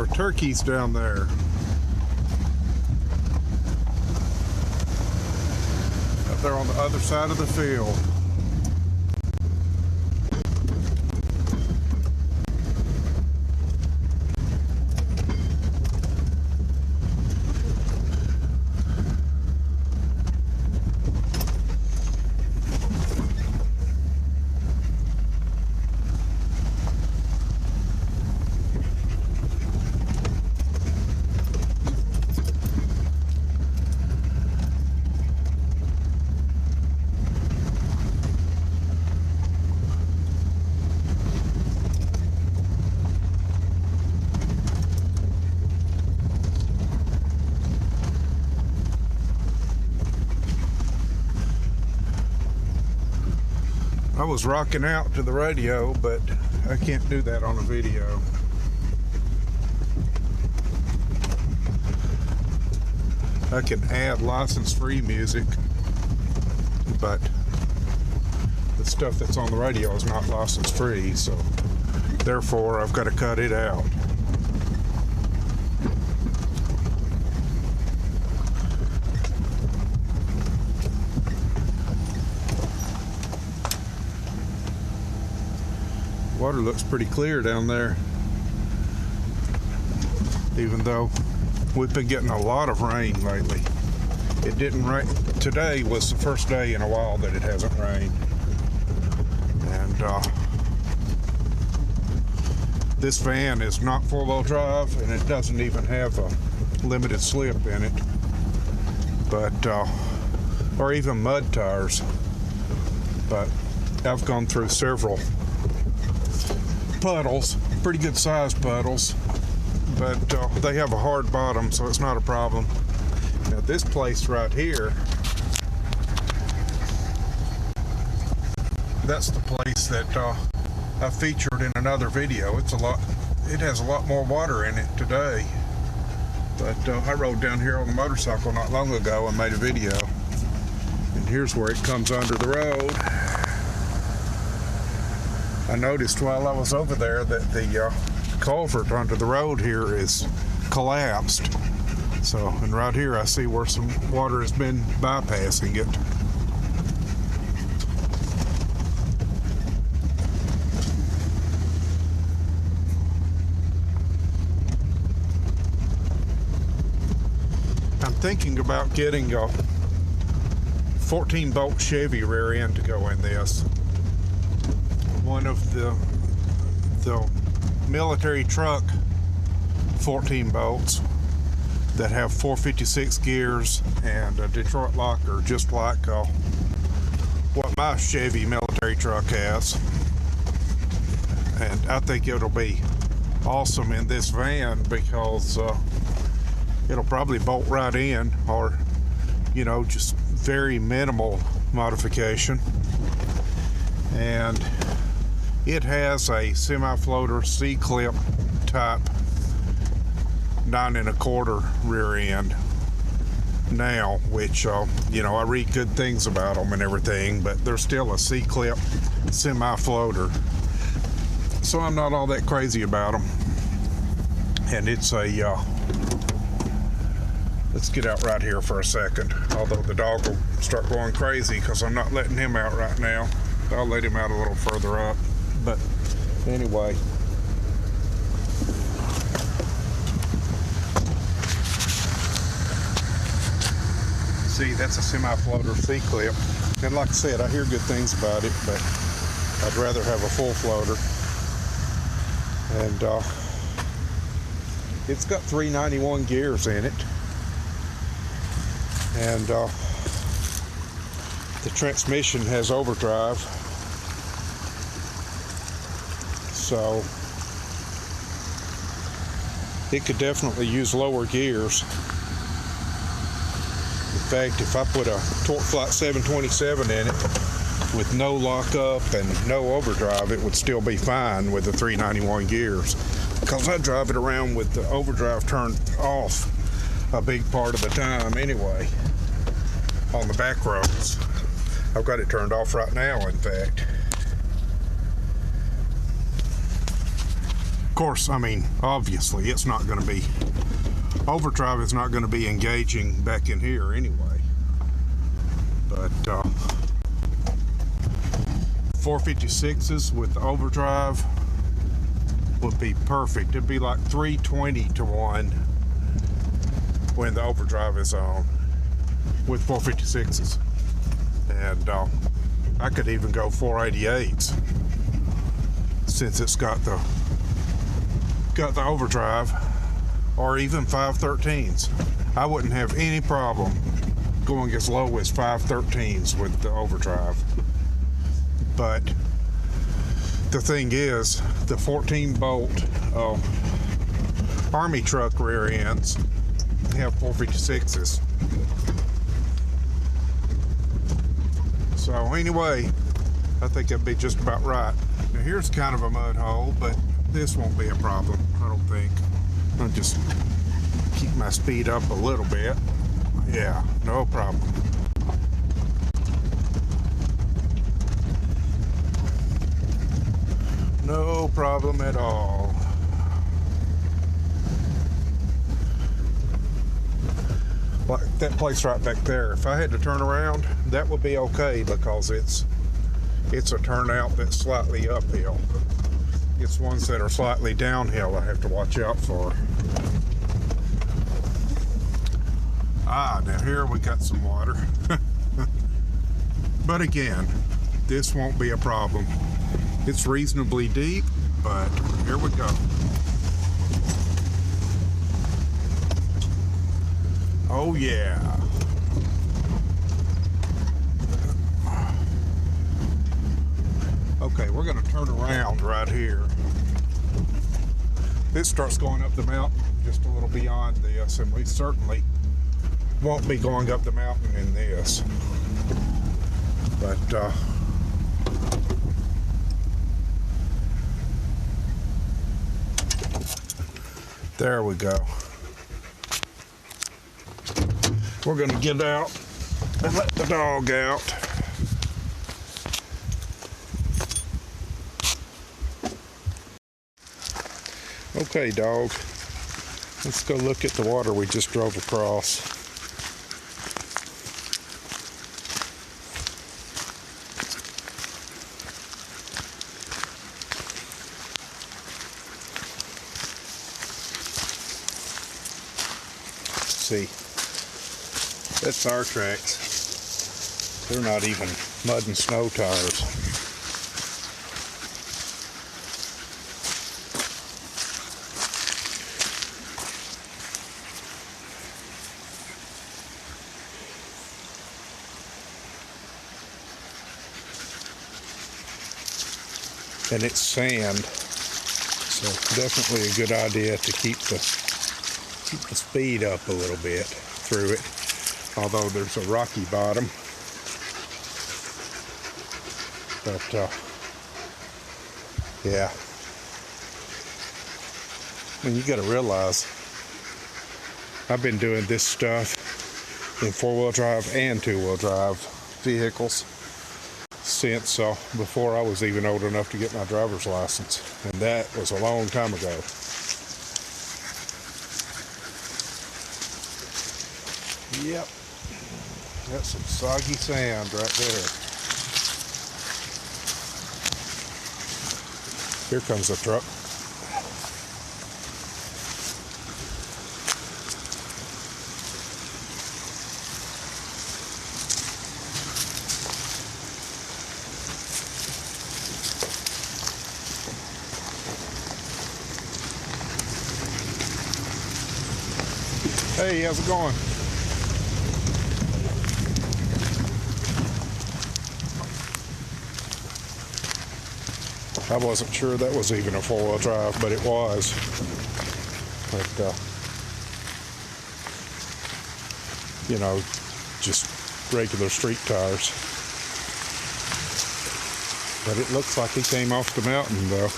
are turkeys down there. Up there on the other side of the field. I was rocking out to the radio, but I can't do that on a video. I can add license-free music, but the stuff that's on the radio is not license-free, so therefore I've got to cut it out. Water looks pretty clear down there, even though we've been getting a lot of rain lately. It didn't rain. Today was the first day in a while that it hasn't rained. And this van is not four-wheel drive, and it doesn't even have a limited slip in it, but or even mud tires. But I've gone through several puddles, pretty good sized puddles, but they have a hard bottom, so it's not a problem. Now this place right here, that's the place that I featured in another video. It has a lot more water in it today, but I rode down here on the motorcycle not long ago and made a video, and here's where it comes under the road. I noticed while I was over there that the culvert under the road here is collapsed. So, and right here I see where some water has been bypassing it. I'm thinking about getting a 14-bolt Chevy rear end to go in this. One of the military truck 14 bolts that have 456 gears and a Detroit locker, just like what my Chevy military truck has. And I think it'll be awesome in this van because it'll probably bolt right in, or you know, just very minimal modification. And it has a semi-floater C-clip type 9 1/4 rear end now, which you know, I read good things about them and everything, but they're still a C-clip semi-floater, so I'm not all that crazy about them. And it's a let's get out right here for a second, although the dog will start going crazy because I'm not letting him out right now. I'll let him out a little further up. But anyway, see, that's a semi-floater C-clip, and like I said, I hear good things about it, but I'd rather have a full floater. And it's got 391 gears in it, and the transmission has overdrive. So it could definitely use lower gears. In fact, if I put a Torque Flight 727 in it with no lockup and no overdrive, it would still be fine with the 391 gears, because I drive it around with the overdrive turned off a big part of the time anyway on the back roads. I've got it turned off right now, in fact. Of course, I mean, obviously it's not going to be, overdrive is not going to be engaging back in here anyway. But 456s with the overdrive would be perfect. It'd be like 320 to 1 when the overdrive is on with 456s. And I could even go 488s since it's got the overdrive, or even 513s. I wouldn't have any problem going as low as 513s with the overdrive. But the thing is, the 14 bolt Army truck rear ends have 456s. So anyway, I think that'd be just about right. Now here's kind of a mud hole, but this won't be a problem, I don't think. I'll just keep my speed up a little bit. Yeah, no problem. No problem at all. Like that place right back there, if I had to turn around, that would be okay because it's a turnout that's slightly uphill. It's ones that are slightly downhill I have to watch out for. Now here we got some water. But again, this won't be a problem. It's reasonably deep, but here we go. Oh yeah. Okay, we're going to turn around right here. This starts going up the mountain just a little beyond this, and we certainly won't be going up the mountain in this. But there we go. We're going to get out and let the dog out. Okay, dog, let's go look at the water we just drove across. See, that's our tracks. They're not even mud and snow tires. And it's sand, so definitely a good idea to keep the speed up a little bit through it, although there's a rocky bottom. But yeah, and you got to realize I've been doing this stuff in four-wheel drive and two-wheel drive vehicles since before I was even old enough to get my driver's license, and that was a long time ago. Yep, that's some soggy sand right there. Here comes the truck. Hey, how's it going? I wasn't sure that was even a four-wheel drive, but it was. But, you know, just regular street tires. But it looks like he came off the mountain, though.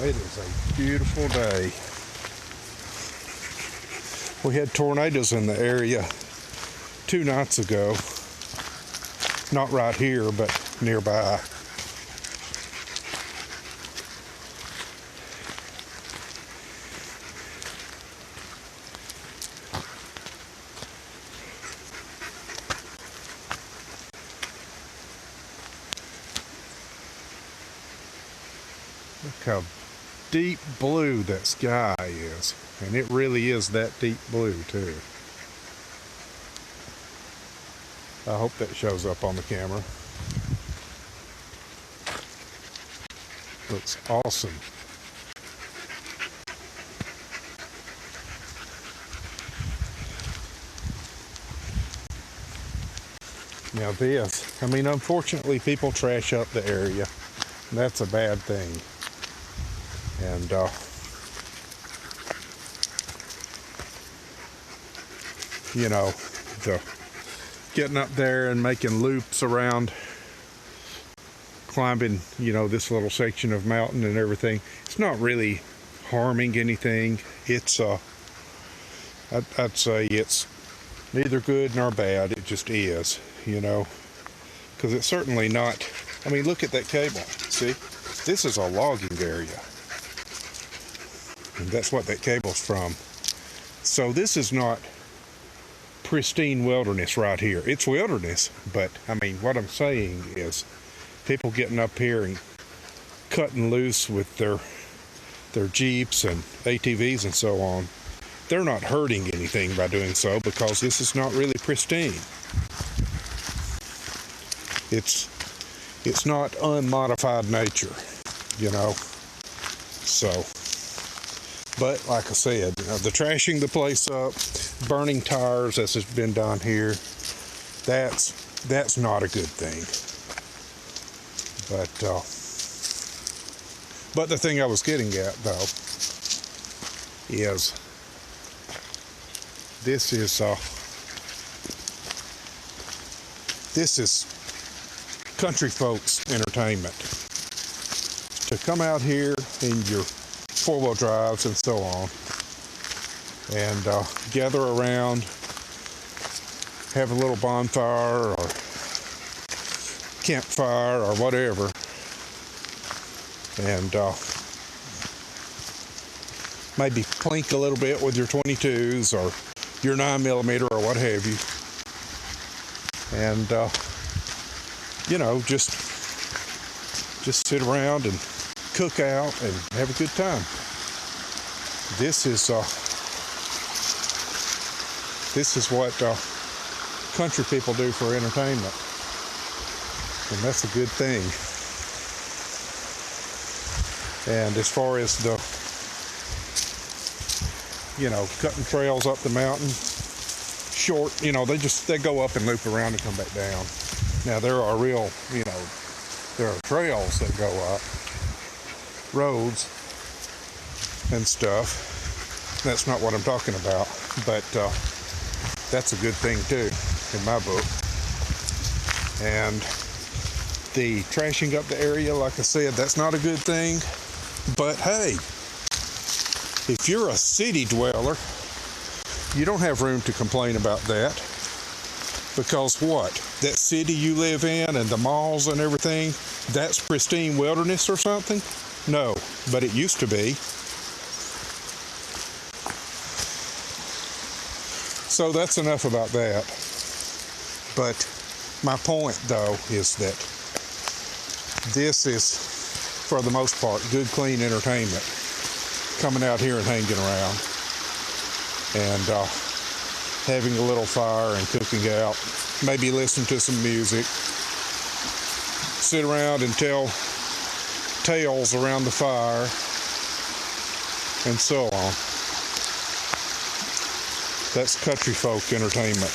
It is a beautiful day. We had tornadoes in the area 2 nights ago. Not right here, but nearby. Look how deep blue that sky is. And it really is that deep blue too. I hope that shows up on the camera. Looks awesome. Now this, I mean, unfortunately people trash up the area. And that's a bad thing. And you know, the getting up there and making loops around, climbing, you know, this little section of mountain and everything, it's not really harming anything. It's I'd say it's neither good nor bad. It just is, you know, because it's certainly not. I mean, look at that cable. See, this is a logging area. And that's what that cable's from. So this is not pristine wilderness right here. It's wilderness, but I mean, what I'm saying is people getting up here and cutting loose with their Jeeps and ATVs and so on, they're not hurting anything by doing so because this is not really pristine. It's not unmodified nature, you know. So, but like I said, the trashing the place up, burning tires as has been done here, that's not a good thing. But the thing I was getting at though is this is country folks entertainment. To come out here in your 4-wheel drives and so on and gather around, have a little bonfire or campfire or whatever, and maybe plink a little bit with your 22s or your 9mm or what have you, and you know, just sit around and cook out and have a good time. This is what country people do for entertainment, and that's a good thing. And as far as the, you know, cutting trails up the mountain, short, you know, they go up and loop around and come back down. Now there are real, you know, there are trails that go up, roads and stuff. That's not what I'm talking about, but that's a good thing too in my book. And the trashing up the area, like I said, that's not a good thing. But hey, if you're a city dweller, you don't have room to complain about that, because what? That city you live in and the malls and everything, that's pristine wilderness or something? No, but it used to be. So that's enough about that. But my point, though, is that this is, for the most part, good, clean entertainment. Coming out here and hanging around and having a little fire and cooking out. Maybe listen to some music. Sit around and tell tales around the fire and so on. That's country folk entertainment.